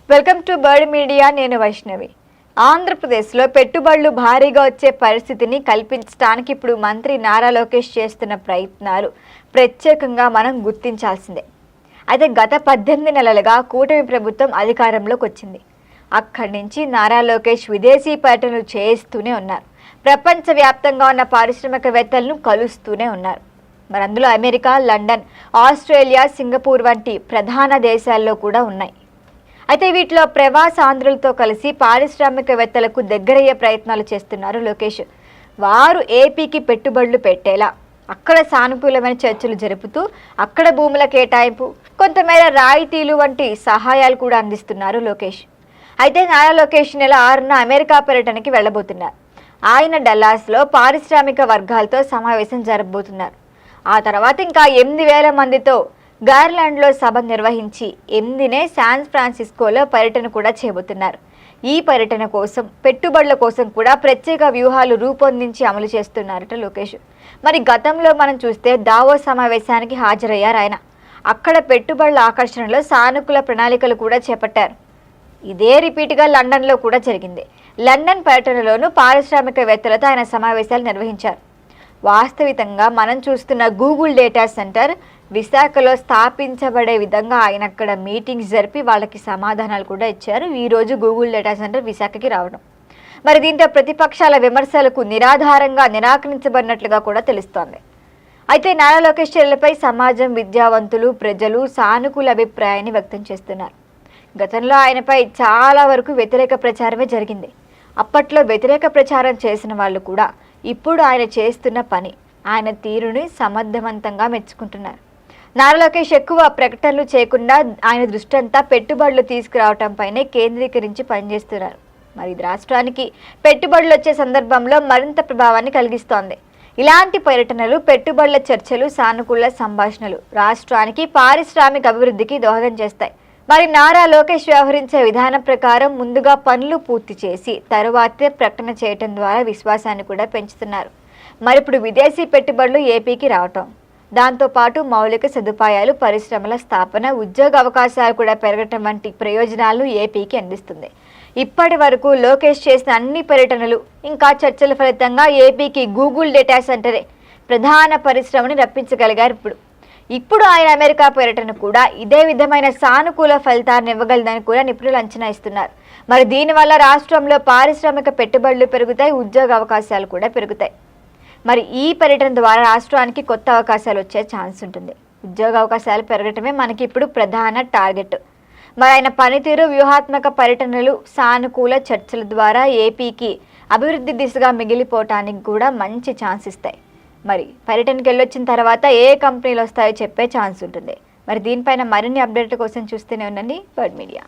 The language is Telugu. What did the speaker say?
Welcome to bird media. నేను వైష్ణవి. ఆంధ్రప్రదేశ్లో పెట్టుబడులు భారీగా వచ్చే పరిస్థితిని కల్పించడానికి ఇప్పుడు మంత్రి నారా లోకేష్ చేస్తున్న ప్రయత్నాలు ప్రత్యేకంగా మనం గుర్తించాల్సిందే. అయితే గత 18 నెలలుగా కూటమి ప్రభుత్వం అధికారంలోకి వచ్చింది. అక్కడి నుంచి నారా లోకేష్ విదేశీ పర్యటనలు చేస్తూనే ఉన్నారు. ప్రపంచవ్యాప్తంగా ఉన్న పారిశ్రామికవేత్తలను కలుస్తూనే ఉన్నారు. మరి అందులో అమెరికా, లండన్, ఆస్ట్రేలియా, సింగపూర్ వంటి ప్రధాన దేశాల్లో కూడా ఉన్నాయి. అయితే వీటిలో ప్రవాస ఆంధ్రులతో కలిసి పారిశ్రామికవేత్తలకు దగ్గరయ్యే ప్రయత్నాలు చేస్తున్నారు లోకేష్. వారు ఏపీకి పెట్టుబడులు పెట్టేలా అక్కడ సానుకూలమైన చర్చలు జరుపుతూ అక్కడ భూముల కేటాయింపు, కొంతమేర రాయితీలు వంటి సహాయాలు కూడా అందిస్తున్నారు లోకేష్. అయితే నారా లోకేష్ నెల 6న అమెరికా పర్యటనకి వెళ్లబోతున్నారు. ఆయన డల్లాస్లో పారిశ్రామిక వర్గాలతో సమావేశం జరగబోతున్నారు. ఆ తర్వాత ఇంకా 8,000 మందితో గార్లాండ్లో సభ నిర్వహించి 8నే శాన్ ఫ్రాన్సిస్కోలో పర్యటన కూడా చేయబోతున్నారు. ఈ పర్యటన కోసం, పెట్టుబడుల కోసం కూడా ప్రత్యేక వ్యూహాలు రూపొందించి అమలు చేస్తున్నారట లోకేష్. మరి గతంలో మనం చూస్తే దావోస్ సమావేశానికి హాజరయ్యారు ఆయన. అక్కడ పెట్టుబడుల ఆకర్షణలో సానుకూల ప్రణాళికలు కూడా చేపట్టారు. ఇదే రిపీట్గా లండన్లో కూడా జరిగింది. లండన్ పర్యటనలోనూ పారిశ్రామికవేత్తలతో ఆయన సమావేశాలు నిర్వహించారు. వాస్తవికంగా మనం చూస్తున్న గూగుల్ డేటా సెంటర్ విశాఖలో స్థాపించబడే విధంగా ఆయన అక్కడ మీటింగ్స్ జరిపి వాళ్ళకి సమాధానాలు కూడా ఇచ్చారు. ఈరోజు గూగుల్ డేటా సెంటర్ విశాఖకి రావడం, మరి దీంతో ప్రతిపక్షాల విమర్శలకు నిరాధారంగా నిరాకరించబడినట్లుగా కూడా తెలుస్తోంది. అయితే నారా లోకేష్ చర్యలపై సమాజం, విద్యావంతులు, ప్రజలు సానుకూల అభిప్రాయాన్ని వ్యక్తం చేస్తున్నారు. గతంలో ఆయనపై చాలా వరకు వ్యతిరేక ప్రచారమే జరిగింది. అప్పట్లో వ్యతిరేక ప్రచారం చేసిన వాళ్ళు కూడా ఇప్పుడు ఆయన చేస్తున్న పని, ఆయన తీరుని సమర్థవంతంగా మెచ్చుకుంటున్నారు. నారా లోకేష్ ఎక్కువ ప్రకటనలు చేయకుండా ఆయన దృష్టి అంతా పెట్టుబడులు తీసుకురావడంపైనే కేంద్రీకరించి పనిచేస్తున్నారు. మరి ఇది రాష్ట్రానికి పెట్టుబడులు వచ్చే సందర్భంలో మరింత ప్రభావాన్ని కలిగిస్తోంది. ఇలాంటి పర్యటనలు, పెట్టుబడుల చర్చలు, సానుకూల సంభాషణలు రాష్ట్రానికి పారిశ్రామిక అభివృద్ధికి దోహదం చేస్తాయి. మరి నారా లోకేష్ వ్యవహరించే విధానం ప్రకారం ముందుగా పనులు పూర్తి చేసి తరువాతే ప్రకటన చేయటం ద్వారా విశ్వాసాన్ని కూడా పెంచుతున్నారు. మరి ఇప్పుడు విదేశీ పెట్టుబడులు ఏపీకి రావటం, దాంతోపాటు మౌలిక సదుపాయాలు, పరిశ్రమల స్థాపన, ఉద్యోగ అవకాశాలు కూడా పెరగటం వంటి ప్రయోజనాలను ఏపీకి అందిస్తుంది. ఇప్పటి వరకు లోకేష్ చేసిన అన్ని పర్యటనలు, ఇంకా చర్చల ఫలితంగా ఏపీకి గూగుల్ డేటా సెంటరే ప్రధాన పరిశ్రమని రప్పించగలిగారు. ఇప్పుడు ఆయన అమెరికా పర్యటన కూడా ఇదే విధమైన సానుకూల ఫలితాన్ని ఇవ్వగలదని కూడా నిపుణులు అంచనా ఇస్తున్నారు. మరి దీనివల్ల రాష్ట్రంలో పారిశ్రామిక పెట్టుబడులు పెరుగుతాయి, ఉద్యోగ అవకాశాలు కూడా పెరుగుతాయి. మరి ఈ పర్యటన ద్వారా రాష్ట్రానికి కొత్త అవకాశాలు వచ్చే ఛాన్స్ ఉంటుంది. ఉద్యోగ అవకాశాలు పెరగటమే మనకి ఇప్పుడు ప్రధాన టార్గెట్. మరి ఆయన పనితీరు, వ్యూహాత్మక పర్యటనలు, సానుకూల చర్చల ద్వారా ఏపీకి అభివృద్ధి దిశగా మిగిలిపోవటానికి కూడా మంచి ఛాన్స్ ఇస్తాయి. మరి పర్యటనకి వెళ్ళొచ్చిన తర్వాత ఏ కంపెనీలు వస్తాయో చెప్పే ఛాన్స్ ఉంటుంది. మరి దీనిపైన మరిన్ని అప్డేట్ కోసం చూస్తూనే ఉండండి బర్డ్ మీడియా.